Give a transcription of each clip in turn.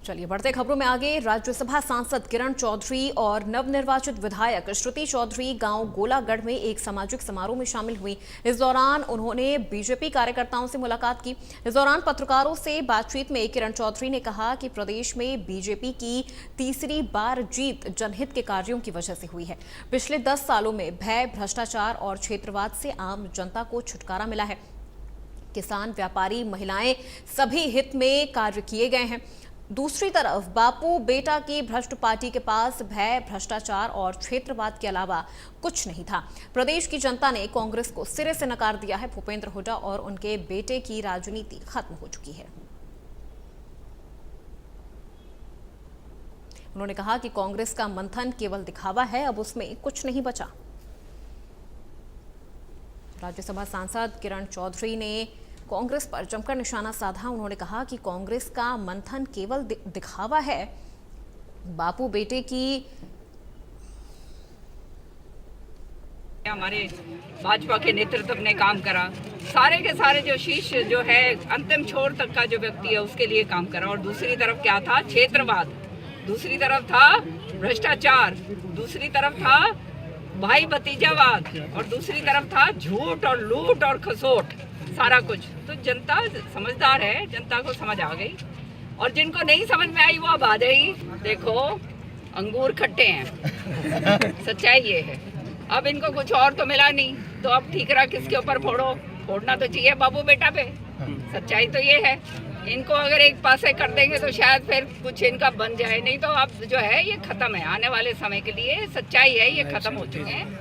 चलिए बढ़ते खबरों में आगे। राज्यसभा सांसद किरण चौधरी और नवनिर्वाचित विधायक श्रुति चौधरी गांव गोलागढ़ में एक सामाजिक समारोह में शामिल हुई। इस दौरान उन्होंने बीजेपी कार्यकर्ताओं से मुलाकात की। इस दौरान पत्रकारों से बातचीत में किरण चौधरी ने कहा कि प्रदेश में बीजेपी की तीसरी बार जीत जनहित के कार्यों की वजह से हुई है। पिछले 10 सालों में भय, भ्रष्टाचार और क्षेत्रवाद से आम जनता को छुटकारा मिला है। किसान, व्यापारी, महिलाएं सभी हित में कार्य किए गए हैं। दूसरी तरफ बापू बेटा की भ्रष्ट पार्टी के पास भय, भ्रष्टाचार और क्षेत्रवाद के अलावा कुछ नहीं था। प्रदेश की जनता ने कांग्रेस को सिरे से नकार दिया है। भूपेंद्र हुड्डा और उनके बेटे की राजनीति खत्म हो चुकी है। उन्होंने कहा कि कांग्रेस का मंथन केवल दिखावा है, अब उसमें कुछ नहीं बचा। राज्यसभा सांसद किरण चौधरी ने कांग्रेस पर जमकर निशाना साधा। उन्होंने कहा कि कांग्रेस का मंथन केवल दिखावा है। बापू बेटे की हमारे भाजपा के नेतृत्व ने काम करा, सारे के सारे जो शीर्ष जो है अंतिम छोर तक का जो व्यक्ति है उसके लिए काम करा। और दूसरी तरफ क्या था? क्षेत्रवाद, दूसरी तरफ था भ्रष्टाचार, दूसरी तरफ था भाई भतीजावाद और दूसरी तरफ था झूठ और लूट और खसोट, सारा कुछ। तो जनता समझदार है, जनता को समझ आ गई। और जिनको नहीं समझ में आई वो अब आ जाएगी। देखो, अंगूर खट्टे हैं, सच्चाई ये है। अब इनको कुछ और तो मिला नहीं, तो अब ठीकरा किसके ऊपर फोड़ो? फोड़ना तो चाहिए बाबू बेटा पे। सच्चाई तो ये है। इनको अगर एक पासे कर देंगे तो शायद फिर कुछ इनका बन जाए, नहीं तो अब जो है ये खत्म है। आने वाले समय के लिए सच्चाई है, ये खत्म हो चुके हैं।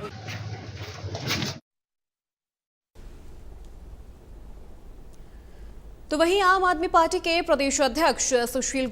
तो वहीं आम आदमी पार्टी के प्रदेश अध्यक्ष सुशील